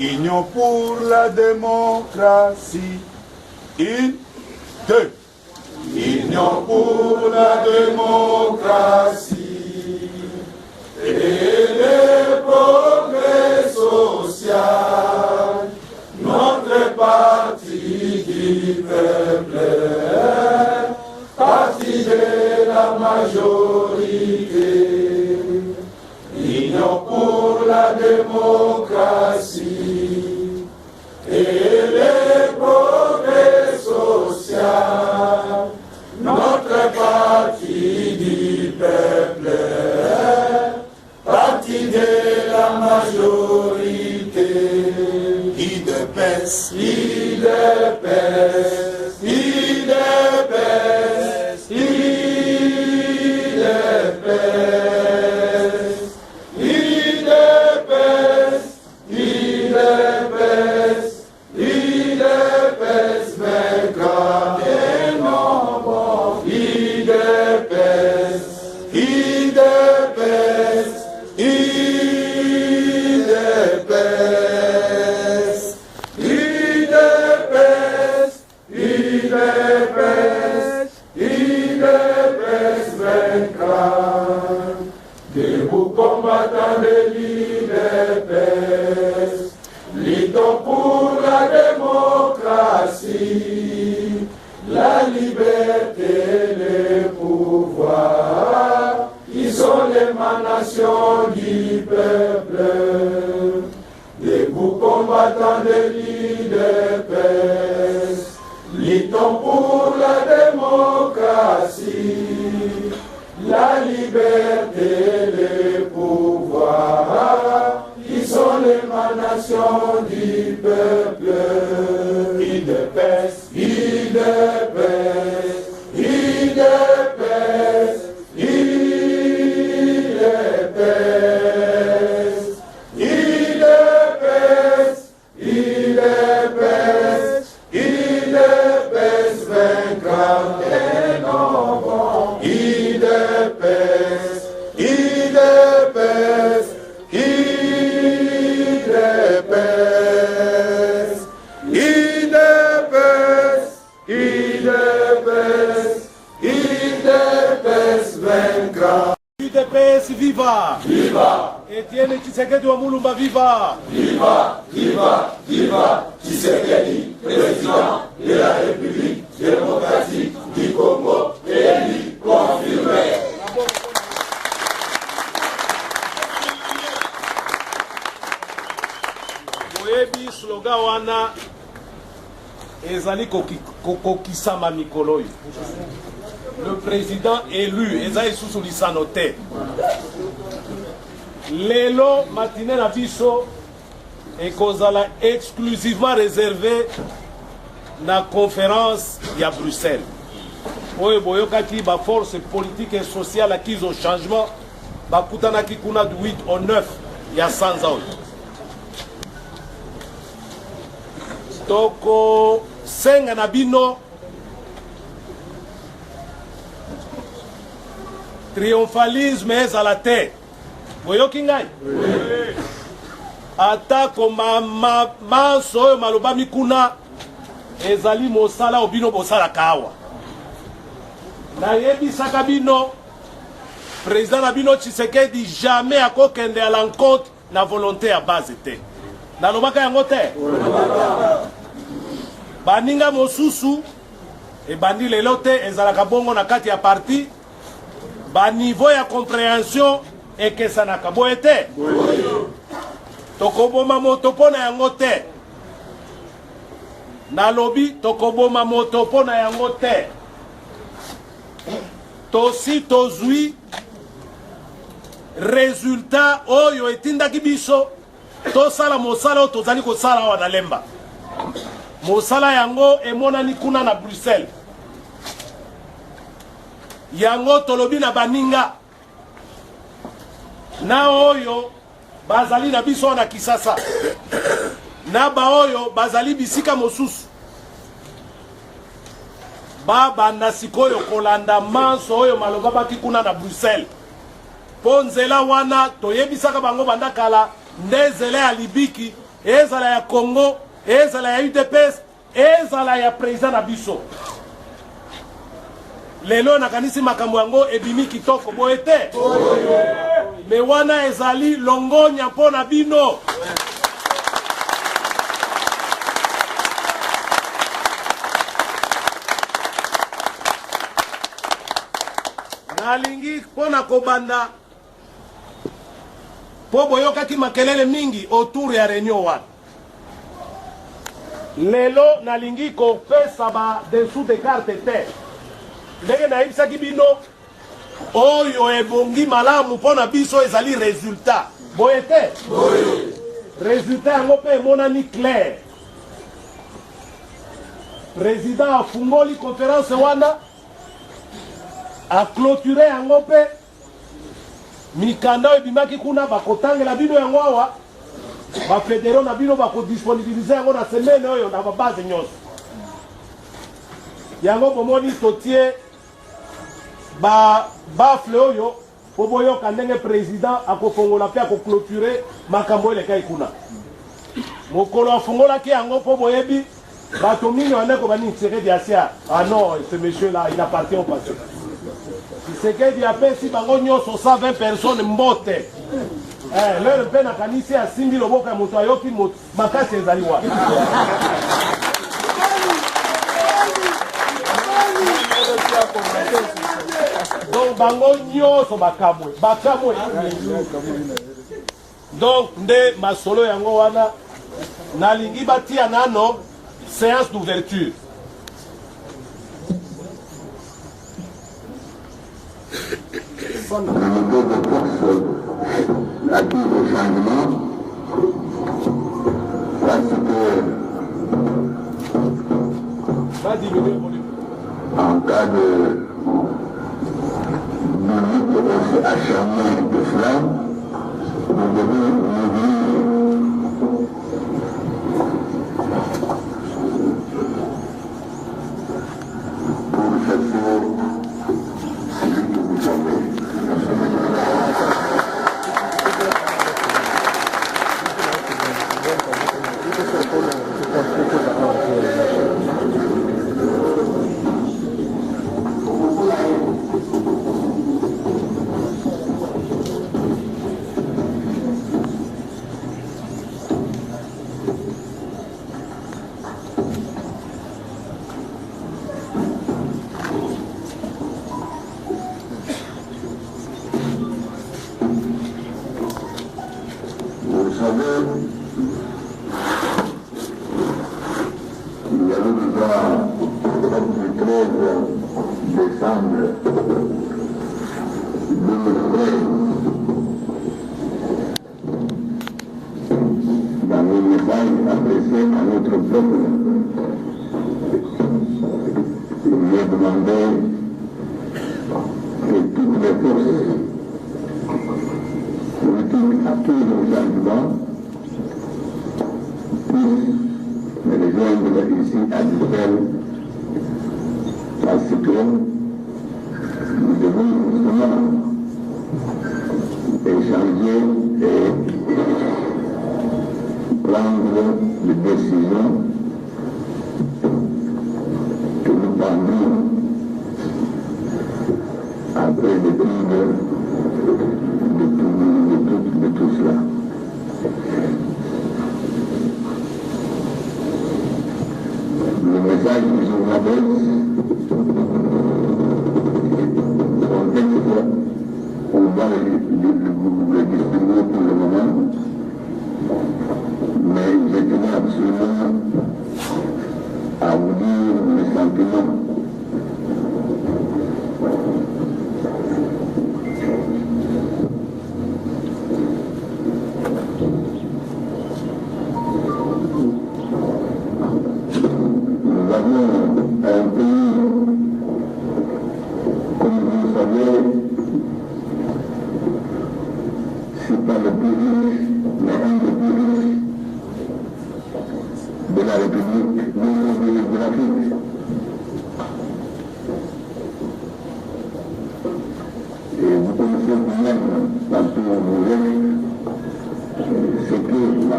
Union pour la démocratie. Une, deux. Union pour la démocratie et le progrès social. Notre parti du peuple, parti de la majorité. Union pour la démocratie et le progrès social. Notre parti du peuple, parti de la majorité. IDPS, IDPS, IDPS, IDPS, IDPS, IDPS, IDPS, vaincra et non bon. IDPS, IDPS, IDPS, IDPS, IDPS, IDPS vaincra. Debout combattant de l'IDPS, luttons pour la démocratie, la liberté, le pouvoir, qui sont l'émanation du peuple. Debout combattants de l'IDPS, luttons pour la démocratie, la liberté, le pouvoir, qui sont l'émanation du peuple. IDPS, IDPS, IDPS, IDPS, IDPS, IDPS, IDPS vaincra et non bon. IDPS, IDPS, IDPS, IDPS, IDPS, IDPS vaincra. UDPS viva! Viva! Etienne Tshisekedi wa Mulumba viva! Viva! Viva! Viva! Tshisekedi, président de la République démocratique du Congo, élu, confirmé. Boyebi slogan wana ezali kokokisama mikolo. Le président élu ezali sous lisano te. Lelo matinée na biso ekozala exclusivement réservé na conférence ya Bruxelles. Oyo boyokaki ba force politique et sociale acquise au changement bakutanaki kuna du 8 au 9 ya sanza oyo. Toko senga na bino triomphalisme ezala te. Boyoki ngai? Atako manso oyo maloba mikuna ezali mosala obino bosala kawa. Nayebisaka bino président na bino Tshisekedi jamais akokende à l'encontre na volonté à base te. Nalobaka yango te. Baninga mosusu e bandi lelo te ezalaka bongo na kati ya parti ba niveau ya compréhension ekesanaka boye te. Tokoboma moto pona yango te. Nalobi tokoboma moto pona yango te. Tosi tozui résultat oyo etindaki biso tosala mosala oyo tozali kosala awa na lemba. Mosala yango emonani kuna na Bruxelles. Yango tolobi na baninga na oyo bazali na biso na Kisasa na ba oyo bazali bisika mosusu baba na sikoyo kolanda manso oyo maloba baki kuna na Bruxelles. Ponzela wana toyebisaka bango bandakala ndezele ya libiki ezala ya Congo, ezala ya UDPS, ezala ya président na biso. Lelo nakanisi makambo yango ebimi kitoko boye te. Me wana ezali longonya mpona bino. Nalingi mpona kobanda po boyokaki makelele mingi autour ya réunion wana. Lelo nalingi kopesa ba dessous de carte te. Ndenge nayebisaki bino oyo ebongi malamu mpona biso ezali résultat. Boye te? Résultat yango mpe emonani clair. Président afungoli conférence wana, a clôturé yango mpe mikanda ebimaki kuna bakotangela bino yango awa, bafedero na bino bakodisponibilize yango na semaine oyo na babase nyonso. Yango bomoni totie bafle oyo po boyoka ndenge président akofongola mpe akoclôture makambo elekai kuna. Mokolo afungolaki yango po boyebi bato mingi bandeko bani Tshisekedi asia. Ah non, ce monsieur là il appartient au passé. Tshisekedi apesi bango nyonso 120 personnes mbote. Lelo mpe nakanisi asimbi loboko ya moto ayoki makasi ezali wapi. Donc bango nyonso bakamwe. Donc nde masolo yango wana nalingi batia nano séance d'ouverture. En cas de lutte acharnée de flamme, nous devons pour chasser celui que vous avez.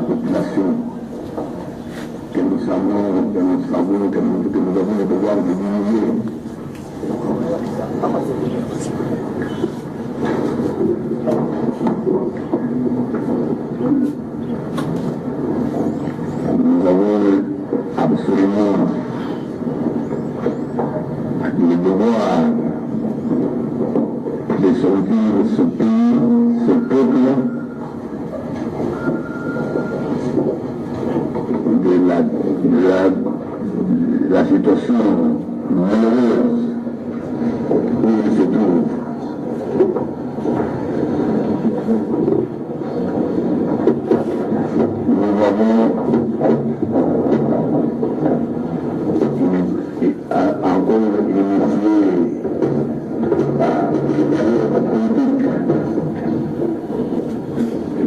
population que nous savons, que nous avons le devoir de diminuer. Nous avons absolument le devoir de sortir ce pays, ce peuple, de la situation malheureuse où il se trouve. Nous avons encore initié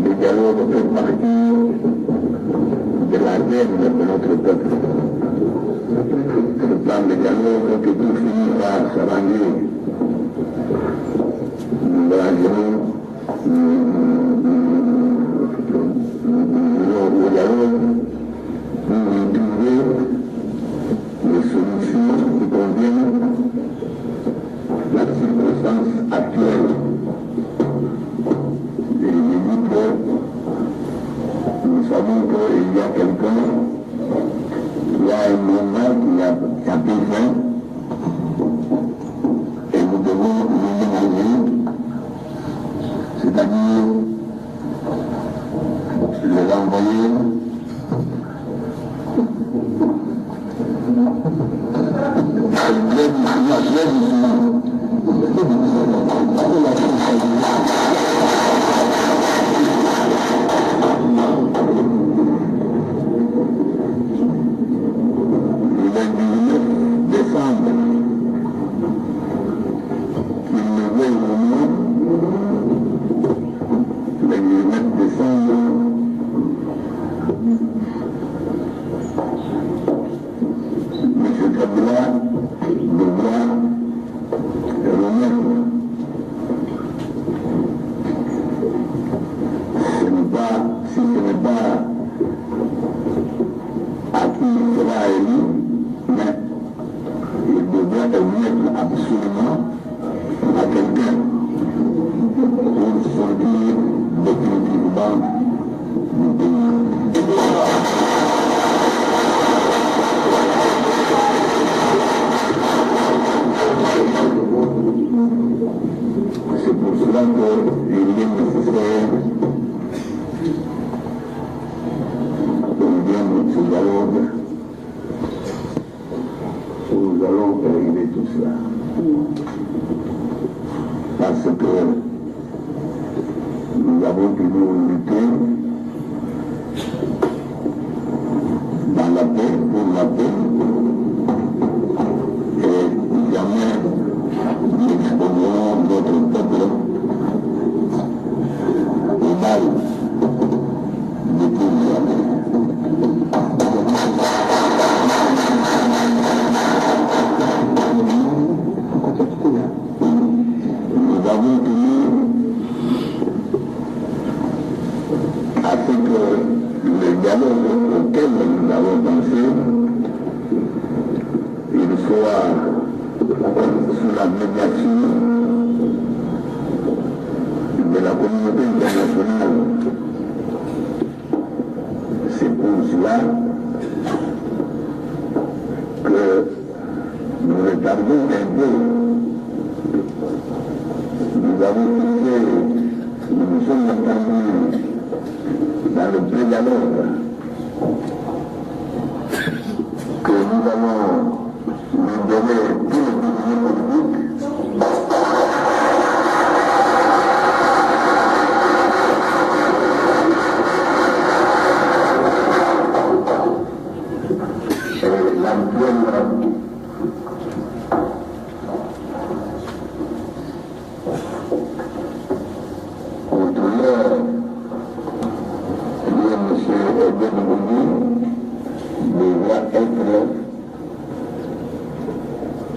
le dialogue fait partie de la veine de notre peuple. Le plan de dialogue que tout finit par s'arranger. Nous arrangerons le dialogue pour trouver les solutions qui conviennent à la circonstance actuelle. Et je dis que nous savons qu'il y a quelqu'un, il y a un moment qui a besoin, et nous devons nous ménager, c'est-à-dire le renvoyer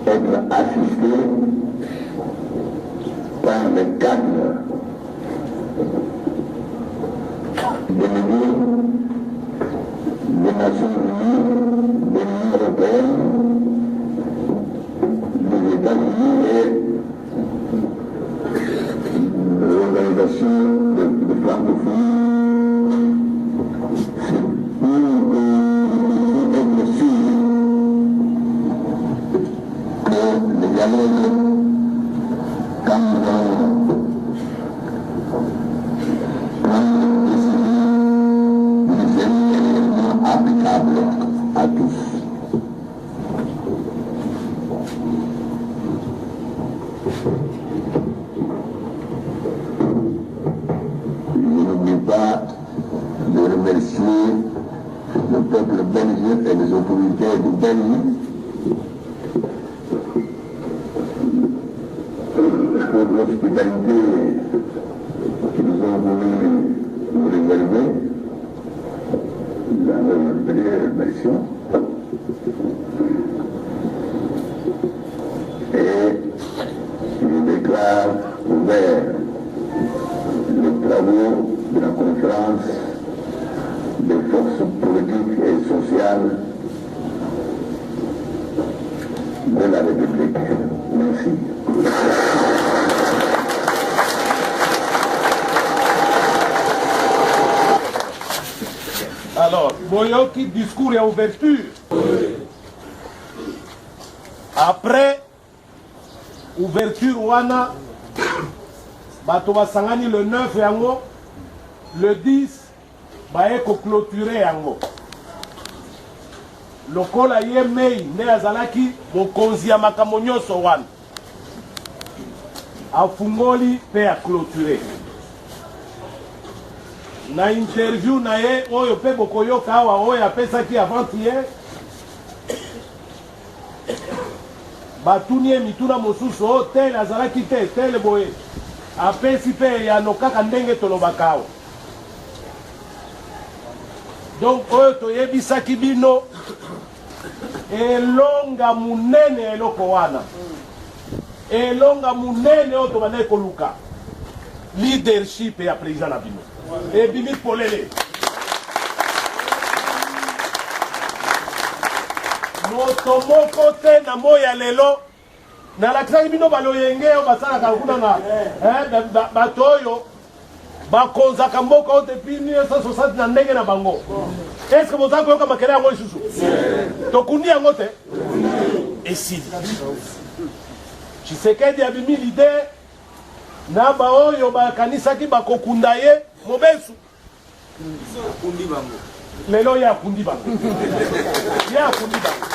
être assisté par le cadre de délégués des Nations Unies, de l'Union européenne, des États-Unis et de l'organisation de francophonie. De remercier le peuple belge et les autorités du Belge pour l'hospitalité qu'ils ont voulu nous réserver dans leur première version. Et je déclare ouvert les travaux de la conférence des forces politiques et sociales de la République. Merci. Alors, Boyoki, discours et ouverture. Après, ouverture, Wana, Batoba Sangani le 9 yango, le 10, Baeko clôturé yango. Lokola ye mei, ne azalaki, mokonzi ya makambo nyonso wana. Afungoli pe a clôturé. Na interview na ye, oyo pe bokoyoka awa, oyo apesaki avant-hier, batuni ye mituna mosusu, o tel azalaki te, tel boye. Apesi pe ya nokaka ndenge tolobaka awa. Donc oyo toyebisaki bino elonga munene eloko wana. Elonga munene oyo tobandaki koluka. Leadership ya président na bino. Ebimi polele. Moto moko te na moya lelo nalakisaki bino baloyenge oyo basalaka kuna na bato oyo bakonzaka mboka oyo depuis 1960 na ndenge na bango. Est-ce que bozali koyoka makele yango lisusu? Tokundi yango te? Esili. Tshisekedi abimi lide na baoyo bakanisaki bakokunda ye mobesu. Lelo ye akundi bango. Ye akundi bango.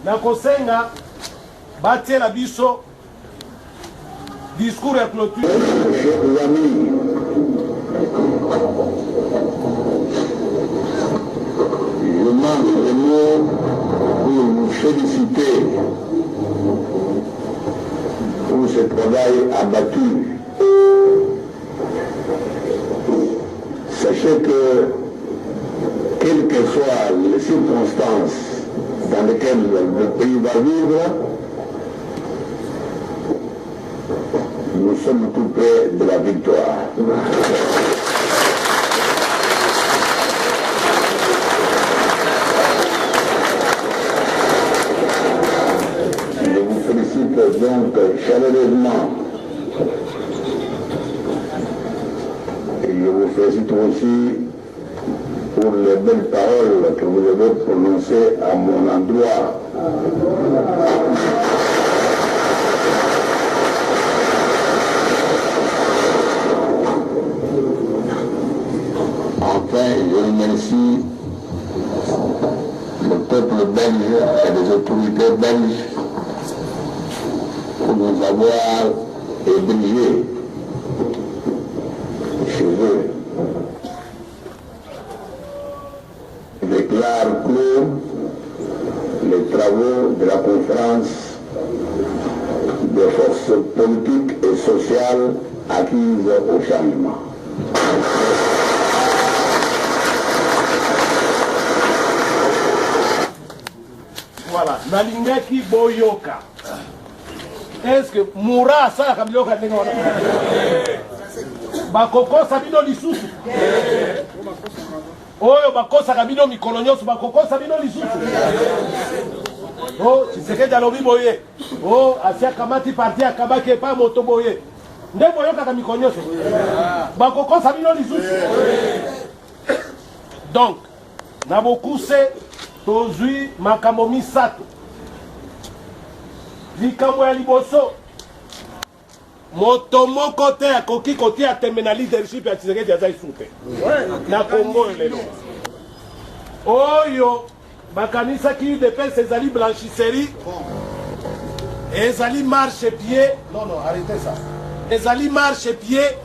Nakosenga batiela biso discours à clôture. Chers amis, je manque les mots pour vous féliciter pour ce travail abattu. Sachez que, quelles que soient les circonstances dans lesquelles le pays va vivre, nous sommes tout près de la victoire. Je vous félicite donc chaleureusement. Et je vous félicite aussi pour les belles paroles que vous avez prononcées à mon endroit. Enfin, je remercie le peuple belge et les autorités belges pour nous avoir hébergés chez eux. Je déclare clos les travaux de la conférence des forces politiques et sociales acquises au changement. Voilà, nalingaki boyoka. Est-ce que Moura ça a bakokosa bino lisusu oyo bakosaka bino mikolo nyonso bakokosa bino lisusu o Tshisekedi alobi boye o asia kamati parti akabaki epa moto boye nde boyokaka mikolo nyonso bakokosa bino lisusu. Donc na bokuse tozwi makambo misato. Likambo ya liboso moto moko te akoki kotia tembe na leadership ya Tshisekedi aza lisusu te na Congo lelo oyo bakanisaki UDPS ezali blanchisserie ezali marche pied non arrêtez ça ezali marche pied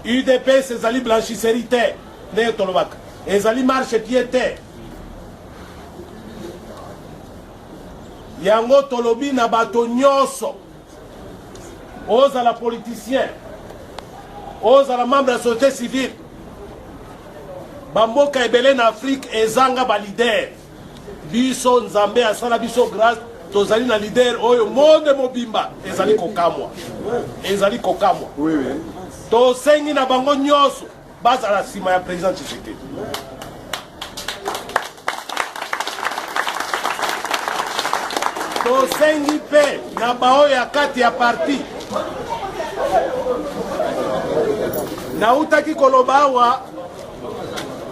UDPS ezali blanchisserie te ndenge tolobaka ezali marche pied te yango tolobi na bato nyonso ozala politicien ozala membre ya société civile bamboka ebele na Afrique ezanga balider biso nzambe asala biso grâce tozali na lider oyo monde mobimba ezali kokamwa tosengi na bango nyonso bazala nsima ya président Tshisekedi. Tosengi mpe na baoyo ya kati ya parti nautaki koloba awa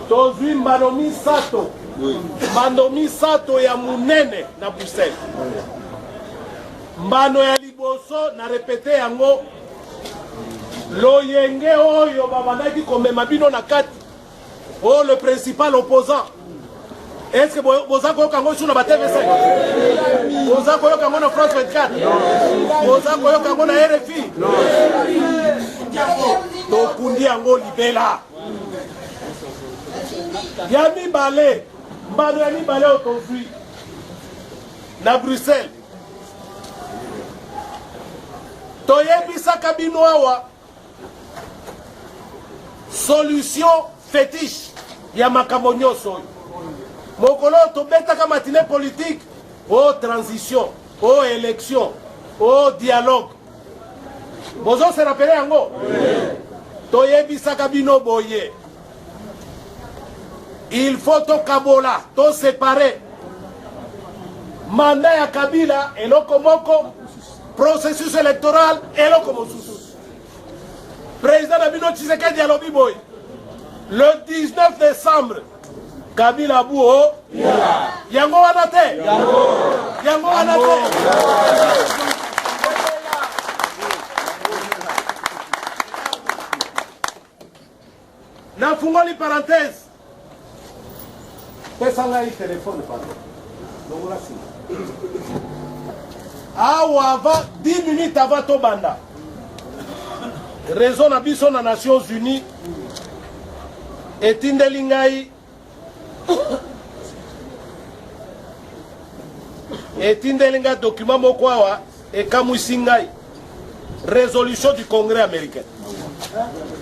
tozwi mbano misato ya munene na Bruxelles. Mbano ya liboso na repete yango loyenge oyo babandaki komema bino na kati o le principal opposant. Est-ce que boza koyoka ngo sur na TV5? Boza koyoka ngo na France 24? Boza koyoka ngo na RFI? Tokundi yango libela. Ya mibale, mbano ya mibale otozwi na Bruxelles. Toyebisaka bino awa solution fétiche ya makambo nyonso oyo. Mokolo tobetaka matine politique o transition o élection o dialogue bozo se rappele yango toyebisaka bino boye il faut tokabola to séparer mandat ya Kabila eloko moko processus électoral eloko mosusu. Président na bino Tshisekedi alobi boye le 19 décembre Kabila buo yango wana te yango wana te na fungoli parenthèse pesa ngai téléphone pardon longola si awa avant 10 minutes avant tobanda raison na biso na Nations Unies etindeli ngai etindeli ngai document moko awa ekamwisi ngai résolution du Congrès américain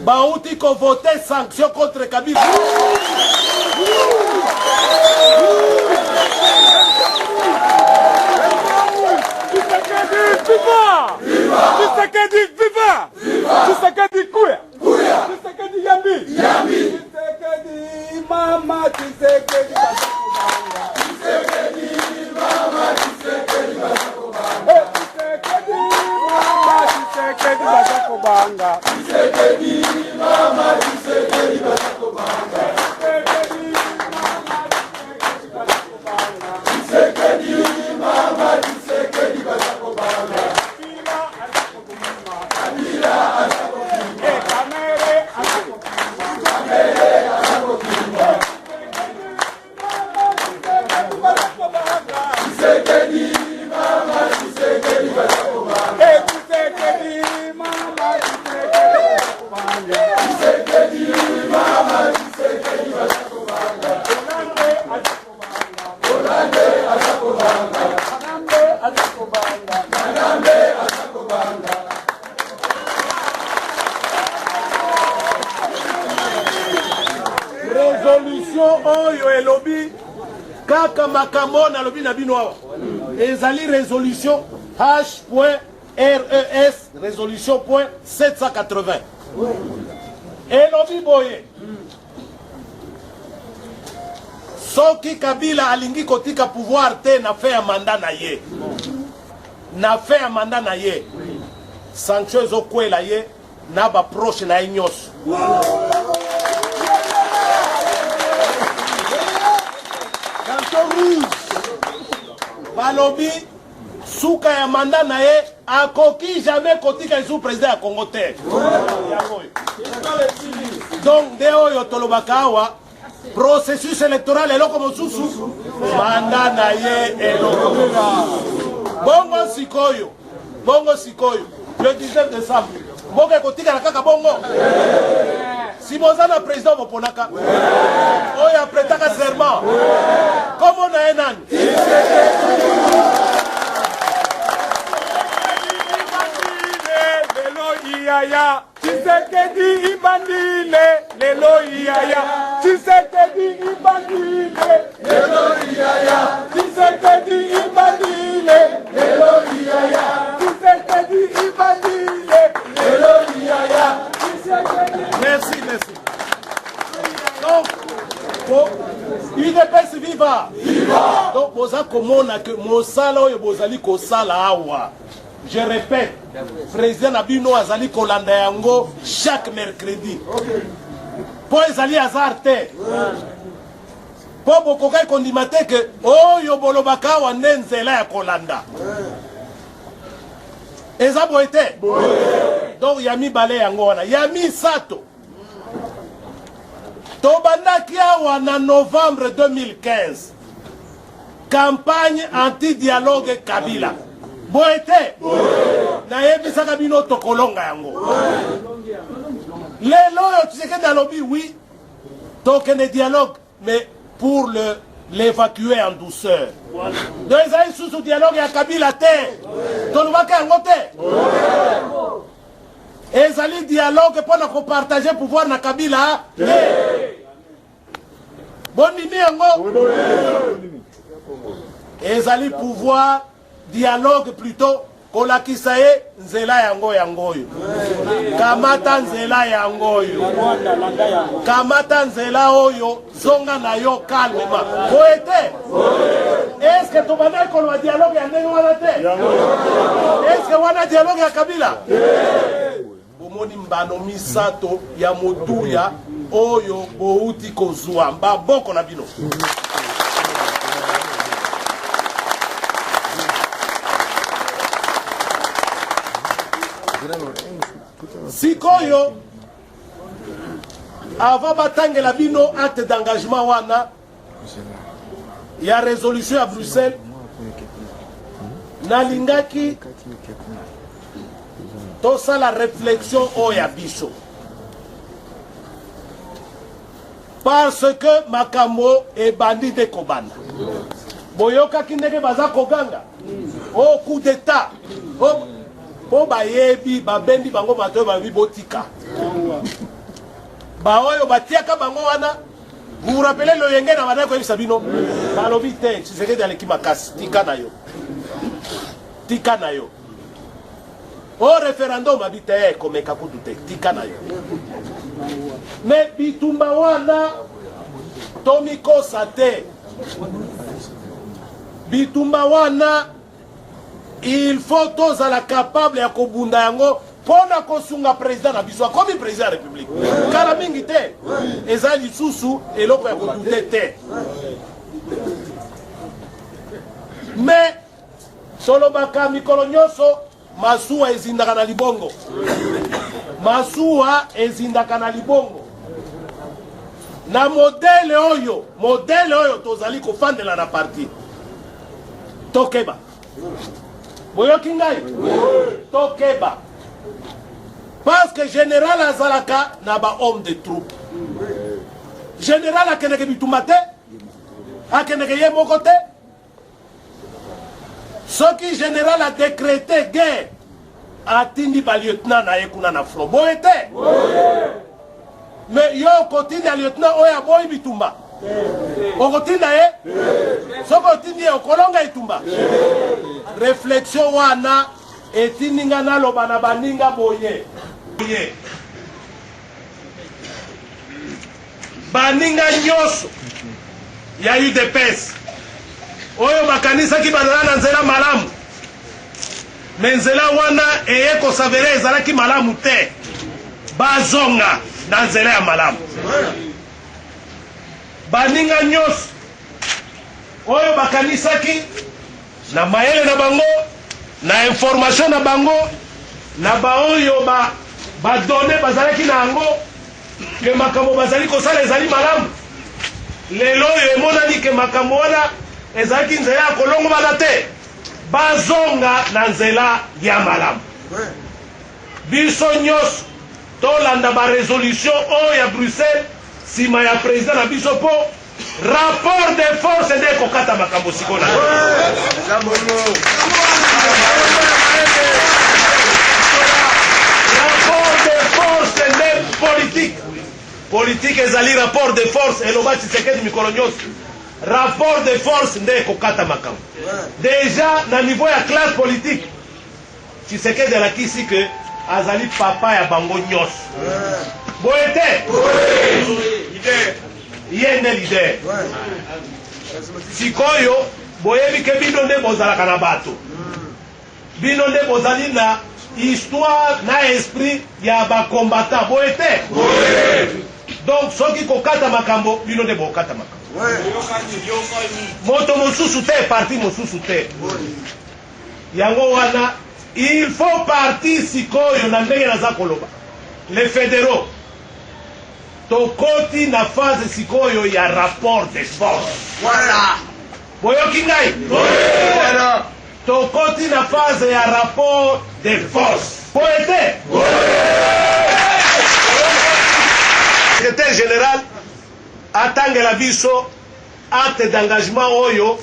bauti ko voter sanction contre Kabila. Tshisekedi viva! Tshisekedi kuya! Tshisekedi yambi! Tshisekedi mama Tshisekedi basakobanga! Tshisekedi mama Tshisekedi basakobanga! Tshisekedi mama Tshisekedi basakobanga! Tshisekedi mama Tshisekedi basakobanga! Tshisekedi mama Tshisekedi basakobanga! Résolution oyo elobi kaka makambo na lobi na bino awa ezali résolution H.1 RES, résolution point 780. Et l'obi boye. Soki Kabila alingi kotika pouvoir te na fait un mandat na ye. Na fait un mandat na ye. Sancho ezokwela ye na ba proche na nyos. Canton rouge. Balobi souka ya mandat na ye akoki jamais kotika sous président ya Congo te. Donc de oyo tolobaka awa processus électoral eloko mosusu mandat na ye eloko. Bongo sikoyo le 19 décembre boke kotika na kaka bongo si bozana président boponaka oyo apretaka serment comment na enan Yaya, Tshisekedi ibandile, lelo yaya, Tshisekedi ibandile, lelo yaya, Tshisekedi ibandile, lelo yaya, Tshisekedi ibandile, lelo yaya, Merci. Donc, UDPS viva. Donc, boza komona que mosala oyo bozali kosala awa. Je répète, président Nabino azali kolanda yango chaque mercredi. Po ezali hasard te. Po bokokai kondimate que oyo bolobaka wa nzela ya kolanda. Eza boete. Donc yami bale yango wana. Yami sato. Tobandaki awa na novembre 2015. Campagne anti-dialogue Kabila. Boete na yebisaka bino tokolonga yango lelo yo Tshisekedi alobi oui tokende dialogue mais pour l'évacuer en douceur. Donc ezali sous dialogue ya Kabila te tolobaka yango te ezali dialogue mpona kopartage pouvoir na Kabila te bondimi yango ezali pouvoir dialogue plutôt kolakisa ye nzela yango yangoyo kamata nzela yangoyo kamata nzela oyo zonga na yo calmement boete est-ce que tobanda koloba dialogue ya ndenge wana te est-ce que wana dialogue ya Kabila bomoni mbano misato ya motuya oyo bouti kozwa mbaboko na bino. Sikoyo avant batangela bino acte d'engagement wana ya résolution à Bruxelles nalingaki tosa la réflexion oya biso parce que makambo ebandi de kobanda boyokaki ndenge baza koganga au coup d'état po bayebi babendi bango bato babi botika ba oyo batiaka bango wana vous vous rappelez le yenge na bana ko yebisa bino balobi te Tshisekedi aleki makasi tika na yo au référendum abite komeka kudu te tika na yo mais bitumba wana tomikosa te bitumba wana il faut tous à la capable ya kobunda yango pona kosunga président na biso comme président de la République kala mingi te eza lisusu eloko ya kodute te mais solo baka mikolo nyonso masuwa ezindaka na libongo na modele oyo tozali kofandela na parti tokeba boyoki ngai tokeba parce que général azalaka na ba homme de troupe général akendeke bitumba te akendeke ye moko te soki général a décrété guerre atindi ba lieutenant na ye kuna na front boye te mais yo kotinda lieutenant oyo aboyi bitumba okotinda ye soko otindi ye okolonga itumba réflexion wana etininga naloba na baninga boye baninga nyonso ya UDPS oyo bakanisaki bazala na nzela malamu me nzela wana eye kosavere ezalaki malamu te bazonga na nzela ya malamu. Baninga nyonso oyo bakanisaki na mayele na bango na information na bango na baoyo badone bazalaki na yango ke makambo bazali kosala ezali malamu, lelo oyo emonani ke makambo wana ezalaki nzela ya kolongobana te bazonga na nzela ya malamu. Biso nyonso tolanda baresolution oyo ya Bruxelles sima ya président na biso po rapport de force nde kokata makambo sikona. Rapport de force nde politique ezali rapport de force eloba Tshisekedi mikolo nyonso. Rapport de force nde kokata makambo. Déjà na niveau ya classe politique Tshisekedi alakisi que azali papa ya bango nyonso. Boye te ye nde leader. Sikoyo boyebi ke bino nde bozalaka na bato, bino nde bozali na histoire na esprit ya bakombata. Boye te donc soki kokata makambo bino nde bokata makambo. Moto mosusu te parti mosusu te. Yango wana il faut parti sikoyo na ndenge naza koloba les fédéraux tokoti na phase sikoyo ya rapport de force. Voilà. Boyoki ngai? Voilà. Tokoti na phase ya rapport de force. Boyete? Secrétaire général atangela biso acte d'engagement oyo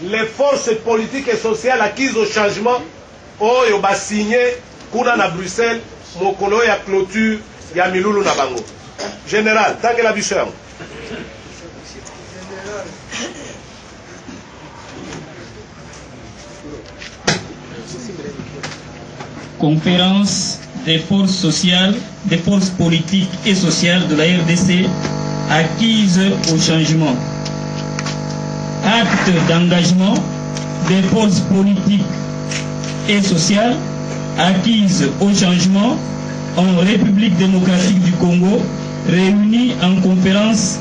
les forces politiques et sociales acquises au changement oyo ba signé kuna na Bruxelles mokolo ya clôture ya milulu na bango. Général tangela biso yango. Conférence des forces sociales, des forces politiques et sociales de la RDC acquises au changement. Acte d'engagement des forces politiques et sociales acquises au changement en République démocratique du Congo, réunies en conférence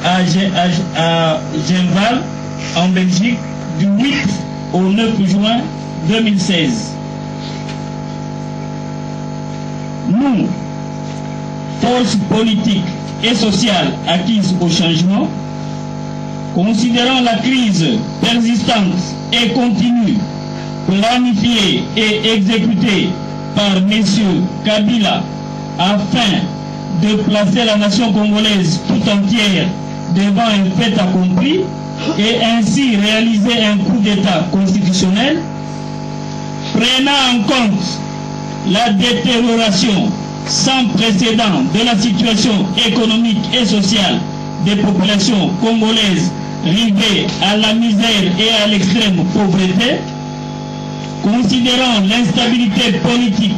à Genval, en Belgique, du 8 au 9 juin 2016. Nous, forces politiques et sociales acquises au changement, considérant la crise persistante et continue, planifiée et exécutée par M. Kabila afin de placer la nation congolaise tout entière devant un fait accompli et ainsi réaliser un coup d'État constitutionnel, prenant en compte la détérioration sans précédent de la situation économique et sociale des populations congolaises rivées à la misère et à l'extrême pauvreté, considérant l'instabilité politique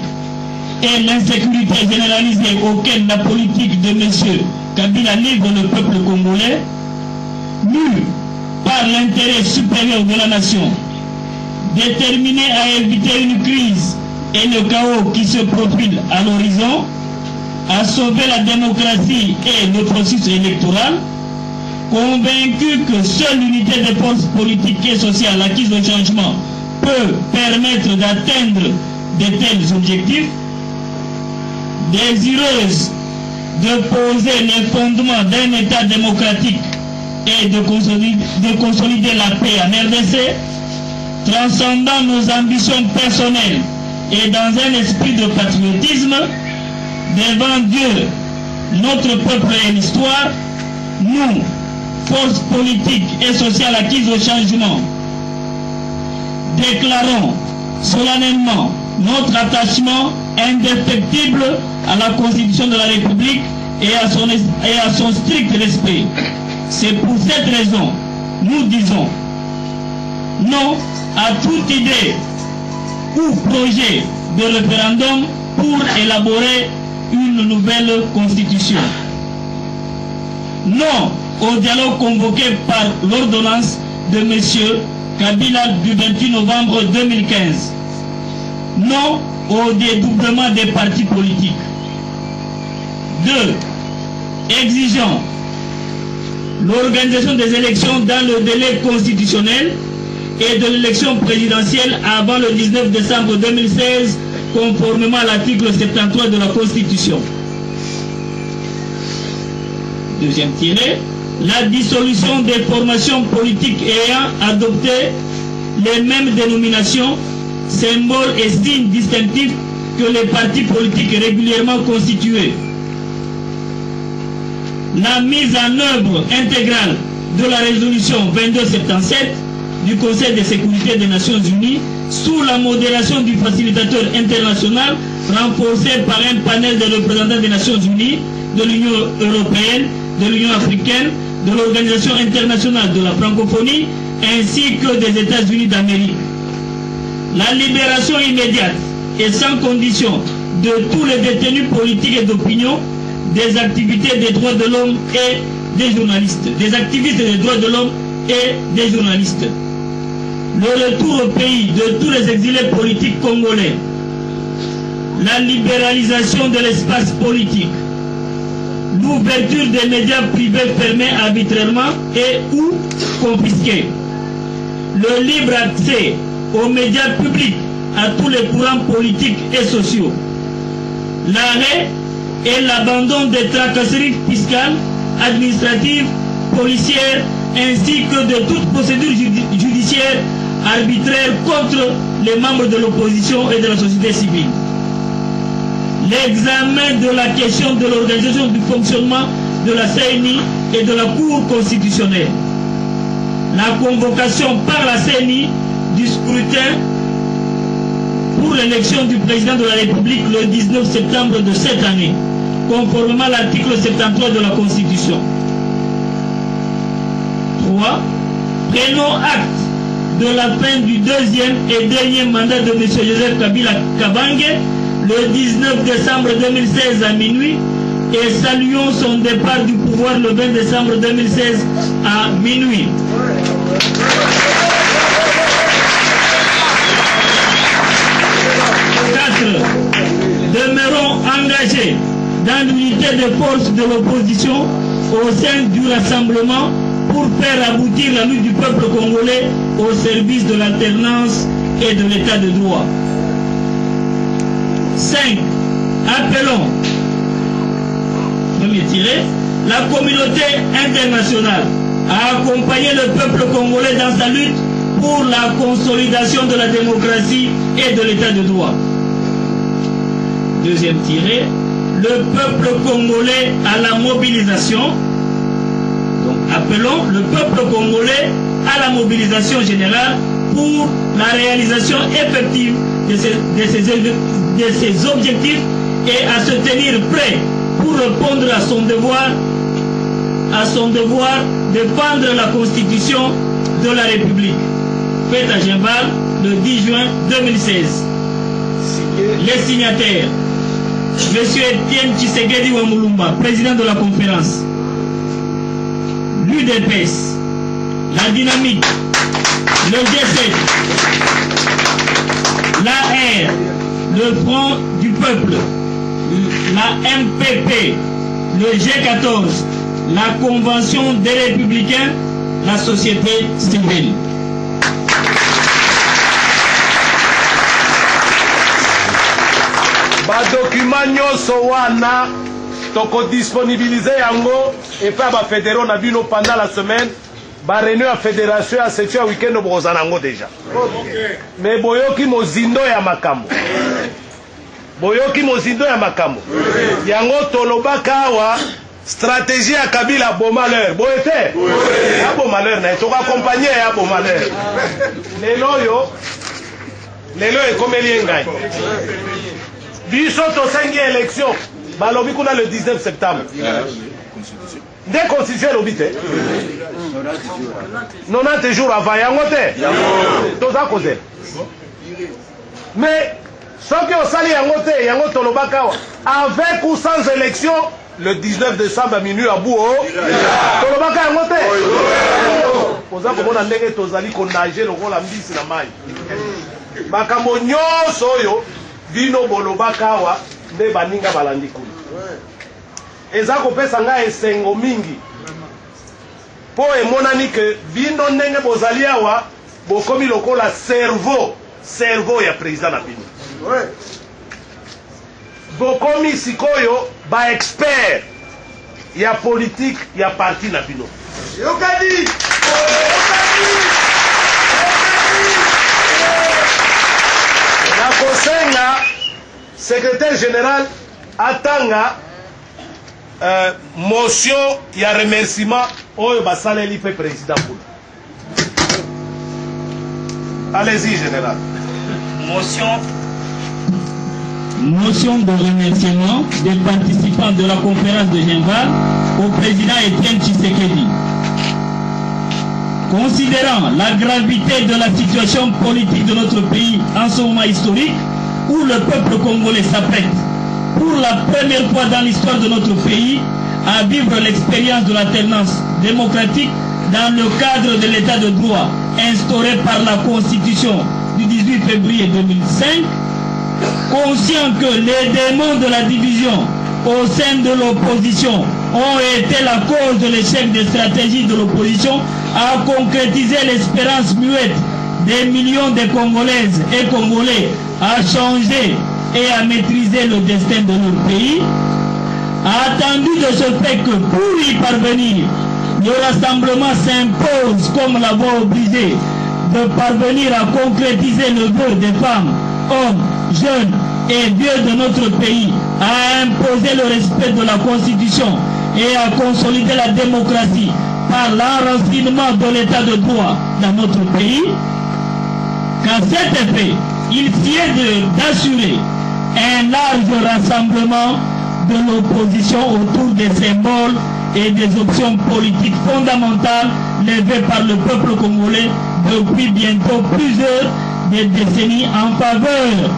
et l'insécurité généralisée auquel la politique de M. Kabila livre le peuple congolais, mû par l'intérêt supérieur de la nation, déterminé à éviter une crise et le chaos qui se profile à l'horizon, à sauver la démocratie et le processus électoral, convaincu que seule l'unité des forces politiques et sociales acquises au changement peut permettre d'atteindre de tels objectifs, désireuse de poser les fondements d'un État démocratique et de consolider la paix en RDC, transcendant nos ambitions personnelles et dans un esprit de patriotisme, devant Dieu, notre peuple et l'histoire, nous, forces politiques et sociales acquises au changement, déclarons solennellement notre attachement indéfectible à la Constitution de la République et à son strict respect. C'est pour cette raison, nous disons non à toute idée ou projet de référendum pour élaborer une nouvelle constitution. Non au dialogue convoqué par l'ordonnance de M. Kabila du 28 novembre 2015. Non au dédoublement des partis politiques. 2. Exigeons l'organisation des élections dans le délai constitutionnel et de l'élection présidentielle avant le 19 décembre 2016, conformément à l'article 73 de la Constitution. Deuxième tiré, la dissolution des formations politiques ayant adopté les mêmes dénominations, symboles et signes distinctifs que les partis politiques régulièrement constitués. La mise en œuvre intégrale de la résolution 2277 du Conseil de sécurité des Nations Unies sous la modération du facilitateur international renforcé par un panel de représentants des Nations Unies, de l'Union européenne, de l'Union africaine, de l'Organisation internationale de la francophonie ainsi que des États-Unis d'Amérique. La libération immédiate et sans condition de tous les détenus politiques et d'opinion, des activités des droits de l'homme et des journalistes, des activistes des droits de l'homme et des journalistes. Le retour au pays de tous les exilés politiques congolais. La libéralisation de l'espace politique. L'ouverture des médias privés fermés arbitrairement et ou confisqués. Le libre accès aux médias publics à tous les courants politiques et sociaux. L'arrêt et l'abandon des tracasseries fiscales, administratives, policières, ainsi que de toute procédure judiciaire arbitraire contre les membres de l'opposition et de la société civile. L'examen de la question de l'organisation du fonctionnement de la CENI et de la Cour constitutionnelle. La convocation par la CENI du scrutin pour l'élection du président de la République le 19 septembre de cette année, conformément à l'article 73 de la Constitution. 3. Prenons acte de la fin du deuxième et dernier mandat de M. Joseph Kabila Kabange le 19 décembre 2016 à minuit et saluons son départ du pouvoir le 20 décembre 2016 à minuit. 4. Demeurons engagés dans l'unité des forces de l'opposition au sein du rassemblement pour faire aboutir la lutte du peuple congolais au service de l'alternance et de l'état de droit. 5. Appelons, premier tiré, la communauté internationale à accompagner le peuple congolais dans sa lutte pour la consolidation de la démocratie et de l'état de droit. Deuxième tiré, le peuple congolais à la mobilisation. Donc appelons le peuple congolais à la mobilisation générale pour la réalisation effective de ses objectifs et à se tenir prêt pour répondre à son devoir de défendre la Constitution de la République. Fête à Genval le 10 juin 2016. Les signataires: M. Etienne Tshisekedi Wamulumba, président de la conférence. L'UDPS, la Dynamique, le G7, l'AR, le Front du Peuple, la MPP, le G14, la Convention des Républicains, la société civile. Badokima nyonso wana toko disponibiliser yango et pa ba fédéraux na bino pendant la semaine ba réunion à fédération à section week-end bozanango déjà. Mais boyoki mozindo ya makambo. Boyoki mozindo ya makambo. Yango tolobaka awa stratégie ya Kabila bon malheur. Boyete. Ya bon malheur na to accompagner ya bon malheur. Lelo ekomeli ngai. Biso tosengi élection balobi kuna le 19 septembre. Dès constitution l'obité 90 jours avant yango te toza kozel Mais ce qui ont sali Yangote, Yangote Tolobakawa, avec ou sans élection, le 19 décembre à minuit à Bouo, Tolobaka Yangote. Poza komona ndenge tozali ko nager lokola mbisi na mai. Makambo nyonso oyo bino bolobakawa nde baninga balandi kuna. Eza kopesa nga esengo mingi. Po emonani ke bino ndenge bozali awa bokomi lokola cerveau ya président na bino. Bokomi sikoyo ba expert ya politique ya parti na bino. Yokadi! Nakosenga secrétaire général atanga motion ya remerciement oyo basaleli pe président kuna. Allez-y général. Motion de remerciement des participants de la conférence de Genval au président Étienne Tshisekedi. Considérant la gravité de la situation politique de notre pays en ce moment historique, où le peuple congolais s'apprête, pour la première fois dans l'histoire de notre pays, à vivre l'expérience de l'alternance démocratique dans le cadre de l'état de droit instauré par la Constitution du 18 février 2005, conscient que les démons de la division au sein de l'opposition ont été la cause de l'échec des stratégies de l'opposition à concrétiser l'espérance muette des millions de Congolaises et Congolais à changer et à maîtriser le destin de leur pays, a attendu de ce fait que pour y parvenir, le rassemblement s'impose comme la voie obligée de parvenir à concrétiser le vœu des femmes, hommes, jeunes et vieux de notre pays, à imposer le respect de la Constitution et à consolider la démocratie par l'enracinement de l'état de droit dans notre pays, qu'à cet effet, il sied d'assurer un large rassemblement de l'opposition autour des symboles et des options politiques fondamentales levées par le peuple congolais depuis bientôt plusieurs décennies en faveur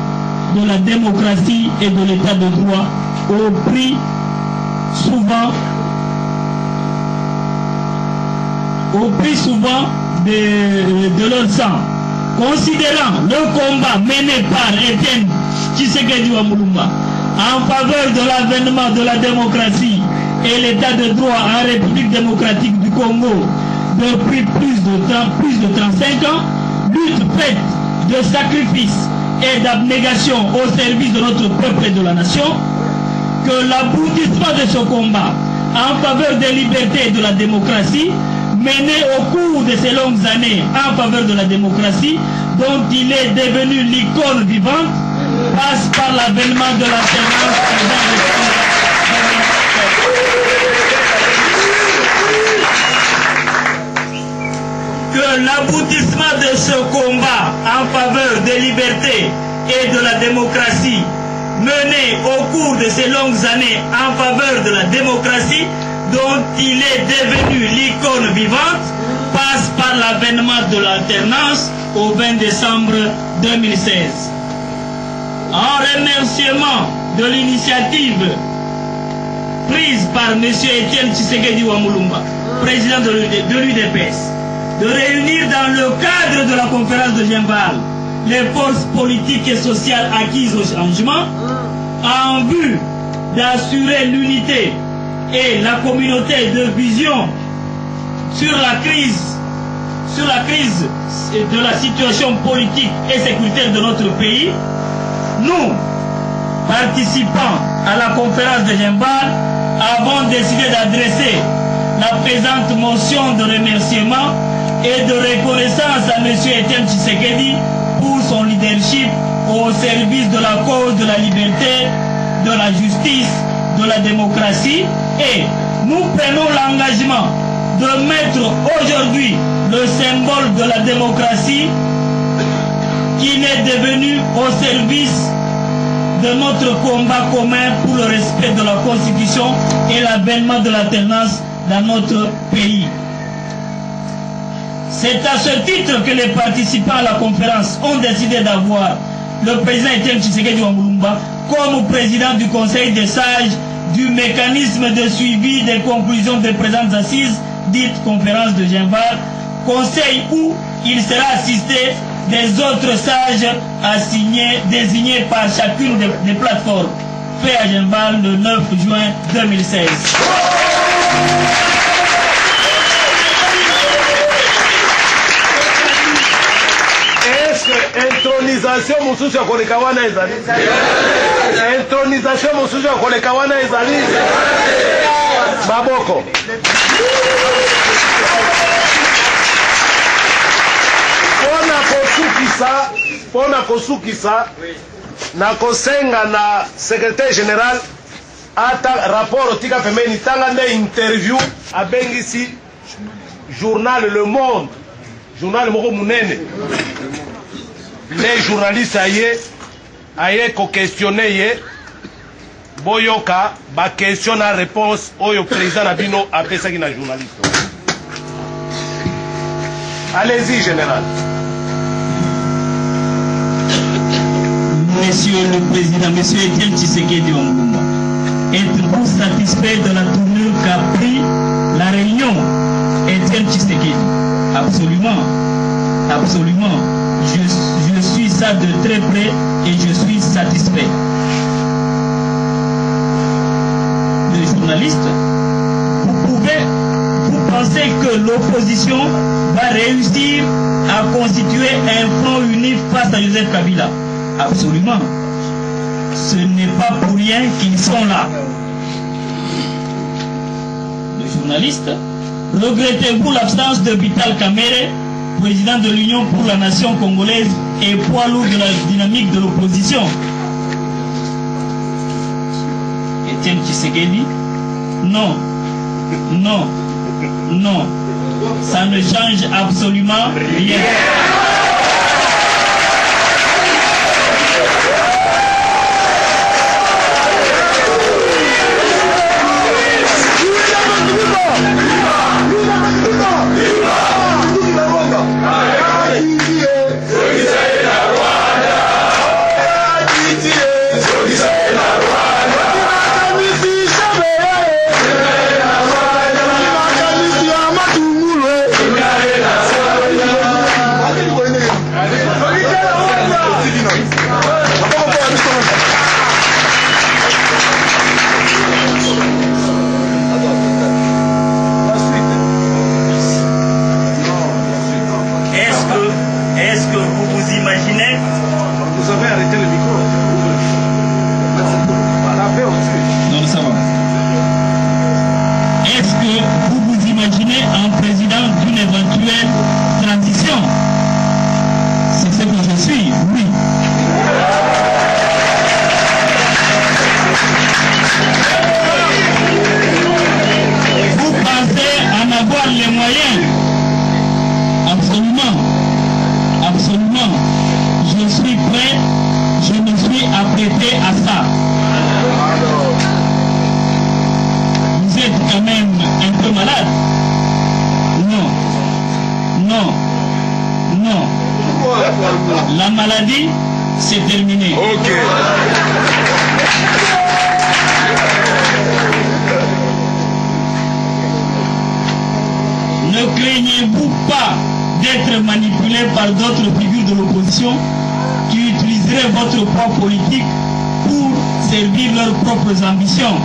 de la démocratie et de l'état de droit au prix souvent de leur sang. Considérant le combat mené par Étienne Tshisekedi Wamulumba en faveur de l'avènement de la démocratie et l'état de droit en République démocratique du Congo depuis plus de 35 ans, lutte faite de sacrifices et d'abnégation au service de notre peuple et de la nation, que l'aboutissement de ce combat en faveur des libertés et de la démocratie, mené au cours de ces longues années en faveur de la démocratie, dont il est devenu l'icône vivante, passe par l'avènement de l'alternance. Que l'aboutissement de ce combat en faveur des libertés et de la démocratie, mené au cours de ces longues années en faveur de la démocratie, dont il est devenu l'icône vivante, passe par l'avènement de l'alternance au 20 décembre 2016. En remerciement de l'initiative prise par M. Étienne Tshisekedi Wamulumba, président de l'UDPS, de réunir dans le cadre de la conférence de Genval les forces politiques et sociales acquises au changement en vue d'assurer l'unité et la communauté de vision sur la crise de la situation politique et sécuritaire de notre pays, nous, participants à la conférence de Genval, avons décidé d'adresser la présente motion de remerciement et de reconnaissance à M. Étienne Tshisekedi pour son leadership au service de la cause de la liberté, de la justice, de la démocratie, et nous prenons l'engagement de mettre aujourd'hui le symbole de la démocratie qu'il est devenu au service de notre combat commun pour le respect de la Constitution et l'avènement de l'alternance dans notre pays. C'est à ce titre que les participants à la conférence ont décidé d'avoir le président Etienne Tshisekedi Wambulumba comme président du Conseil des sages du mécanisme de suivi des conclusions des présentes assises, dites conférence de Genval, conseil où il sera assisté des autres sages désignés par chacune des plateformes. Fait à Genval le 9 juin 2016. Est-ce que intronisation mosusu ya koleka wana ezali? Intronisation mosusu ya koleka wana ezali? Maboko. Pona kosukisa na kosenga na secrétaire général ata rapport tika pembeni tanga nde interview abengisi journal Le Monde, journal moko munene. Les journalistes aye ko questionner ye boyoka ba question na réponse oyo président na bino apesaki na journaliste. Allez-y général. Monsieur le Président, Monsieur Etienne Tshisekedi Wambulumba, êtes-vous satisfait de la tournure qu'a pris la réunion Etienne Tshisekedi? Absolument, absolument. Je suis ça de très près et je suis satisfait. Le journaliste, vous pensez que l'opposition va réussir à constituer un front uni face à Joseph Kabila? Absolument. Ce n'est pas pour rien qu'ils sont là. Le journaliste, regrettez-vous l'absence de Vital Kamerhe, président de l'Union pour la nation congolaise et poids lourd de la dynamique de l'opposition? Etienne Tshisekedi? Non, non, non. Ça ne change absolument rien. Est-ce que vous vous imaginez? Vous avez arrêté le micro. Non, ça va. Est-ce que vous vous imaginez un président d'une éventuelle transition? C'est ce que je suis, oui. Vous pensez en avoir les moyens? Absolument. Absolument. Je suis prêt, je me suis apprêté à ça. Vous êtes quand même un peu malade? Non. Non. Non. La maladie, c'est terminé. Ok. Ne craignez-vous pas d'être manipulé par d'autres figures de l'opposition qui utiliseraient votre propre politique pour servir leurs propres ambitions?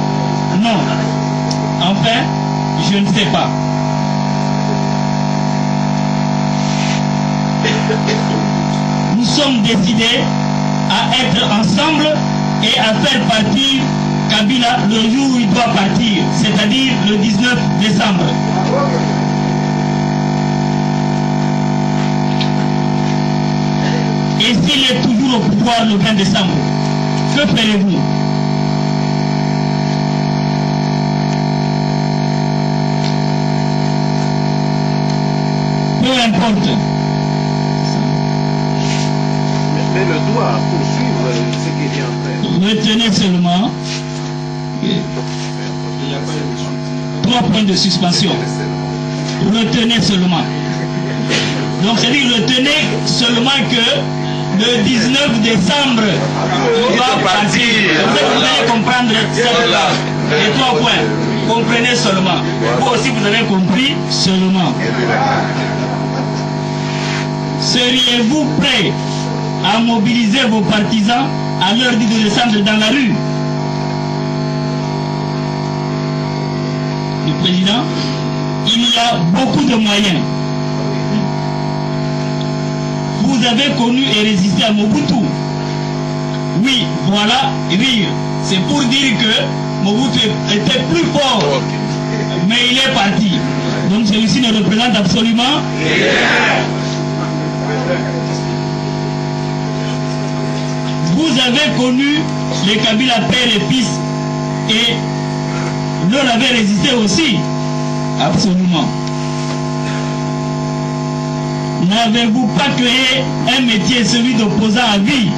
Non. Enfin, je ne sais pas. Nous sommes décidés à être ensemble et à faire partir Kabila le jour où il doit partir, c'est-à-dire le 19 décembre. Et s'il est toujours au pouvoir le 20 décembre, que ferez-vous? Peu importe. Mais le doigt poursuivre ce qu'il vient faire. Retenez seulement 3 points de suspension. Retenez seulement. Donc c'est-à-dire retenez seulement que le 19 décembre, il doit partir. Vous allez comprendre les 3 points. Comprenez seulement. Vous aussi, vous avez compris seulement. Seriez-vous prêt à mobiliser vos partisans à l'heure du 2 décembre dans la rue? Le président, il y a beaucoup de moyens. Vous avez connu et résisté à Mobutu. Oui, voilà, rire. C'est pour dire que Mobutu était plus fort, mais il est parti. Donc celui-ci ne représente absolument rien. Vous avez connu les Kabila père et fils et l'on avait résisté aussi. Absolument. N'avez-vous pas créé un métier, celui d'opposant à vie?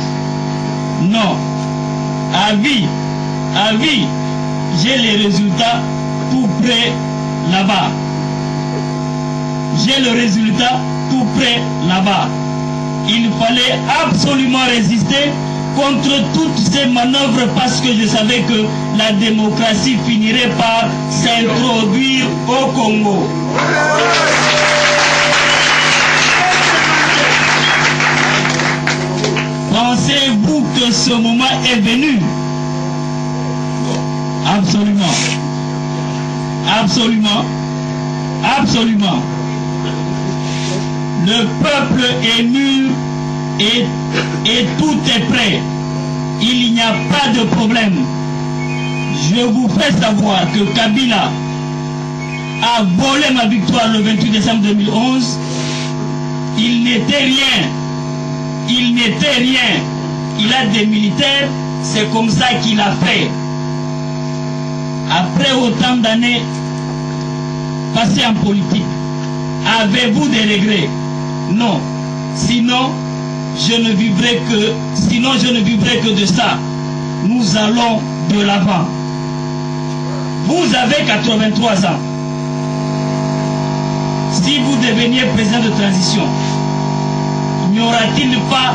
Non. À vie. À vie. J'ai les résultats tout près là-bas. J'ai le résultat tout près là-bas. Il fallait absolument résister contre toutes ces manœuvres parce que je savais que la démocratie finirait par s'introduire au Congo. Pensez-vous que ce moment est venu? Absolument. Absolument. Absolument. Le peuple est mûr et tout est prêt. Il n'y a pas de problème. Je vous fais savoir que Kabila a volé ma victoire le 28 décembre 2011. Il n'était rien. Il n'était rien. Il a des militaires. C'est comme ça qu'il a fait. Après autant d'années passées en politique, avez-vous des regrets? Non. Sinon, je ne vivrai que de ça. Nous allons de l'avant. Vous avez 83 ans. Si vous deveniez président de transition, n'y aura-t-il pas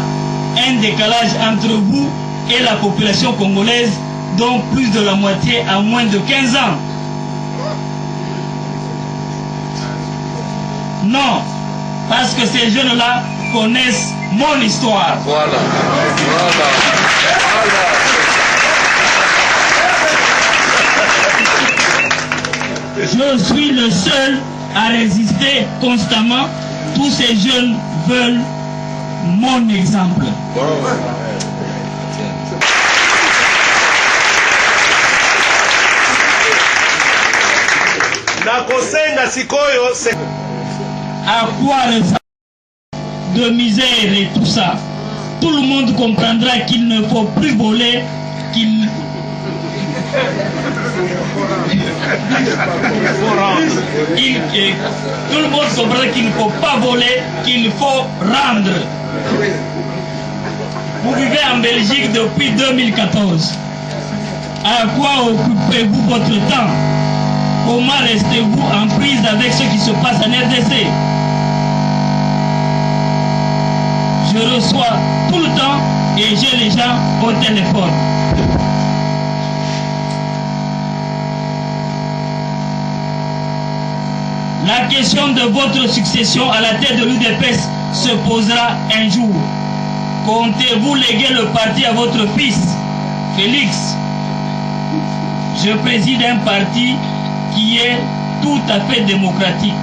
un décalage entre vous et la population congolaise, dont plus de la moitié a moins de 15 ans? Non, parce que ces jeunes-là connaissent mon histoire. Voilà. Je suis le seul à résister constamment. Tous ces jeunes veulent mon exemple. À quoi de misère et tout ça? Tout le monde comprendra qu'il ne faut plus voler, qu'il tout le monde comprendra qu'il ne faut pas voler, qu'il faut rendre. Vous vivez en Belgique depuis 2014. À quoi occupez-vous votre temps? Comment restez-vous en prise avec ce qui se passe en RDC? Je reçois tout le temps et j'ai les gens au téléphone. La question de votre succession à la tête de l'UDPS se posera un jour. Comptez-vous léguer le parti à votre fils, Félix? Je préside un parti qui est tout à fait démocratique.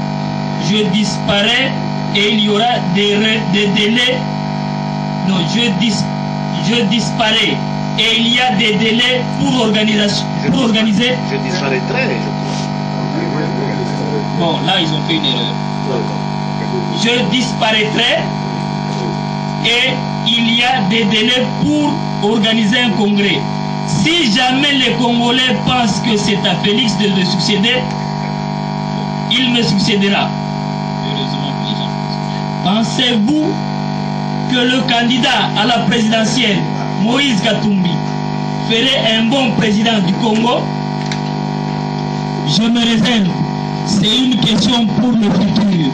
Je disparais et il y aura des délais. Non, je disparais et il y a des délais pour organiser. Je disparaîtrai, je crois. Bon, là, ils ont fait une erreur. Je disparaîtrai et il y a des délais pour organiser un congrès. Si jamais les Congolais pensent que c'est à Félix de le succéder, il me succédera. Pensez-vous que le candidat à la présidentielle, Moïse Katumbi, ferait un bon président du Congo? Je me réserve. C'est une question pour le futur.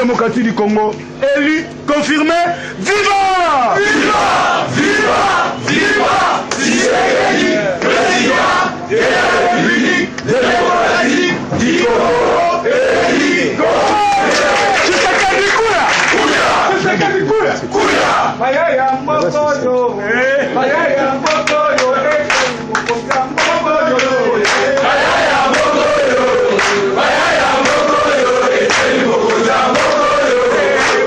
démocratique du Congo, élu, confirmé, viva! Viva! Viva! Viva! Tshisekedi, président de la République démocratique du Congo, élu, Tshisekedi Kouya! Tshisekedi Kouya! Kouya! Bayaya Mbokoyo! Bayaya Mbokoyo! Bayaya Mbokoyo! Bayaya Mbokoyo!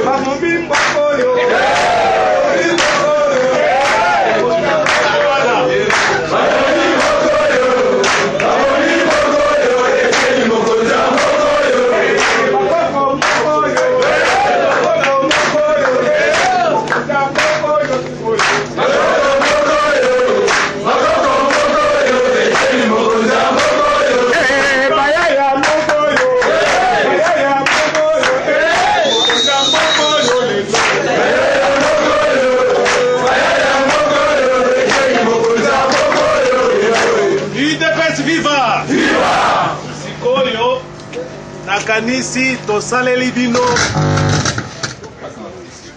Bamobi Mbokoyo! Nakanisi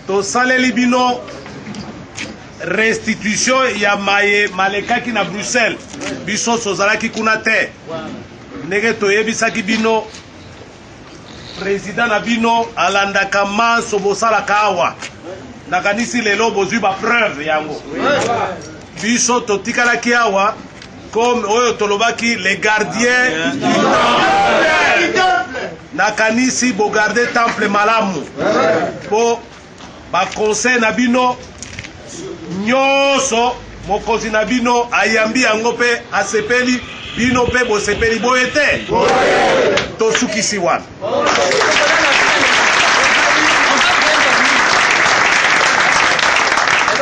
tosaleli bino restitution ya maye malekaki na Bruxelles biso sozalaki kuna te ndenge toyebisaki bino président na bino alandaka manso bosalaka awa nakanisi lelo bozwi ba preuve yango biso totikalaki awa comme oyo tolobaki les gardiens du temple nakanisi bogarde temple malamu po baconseil na bino nyonso mokonzi na bino ayambi yango mpe asepeli bino mpe bosepeli boye te tosukisi wana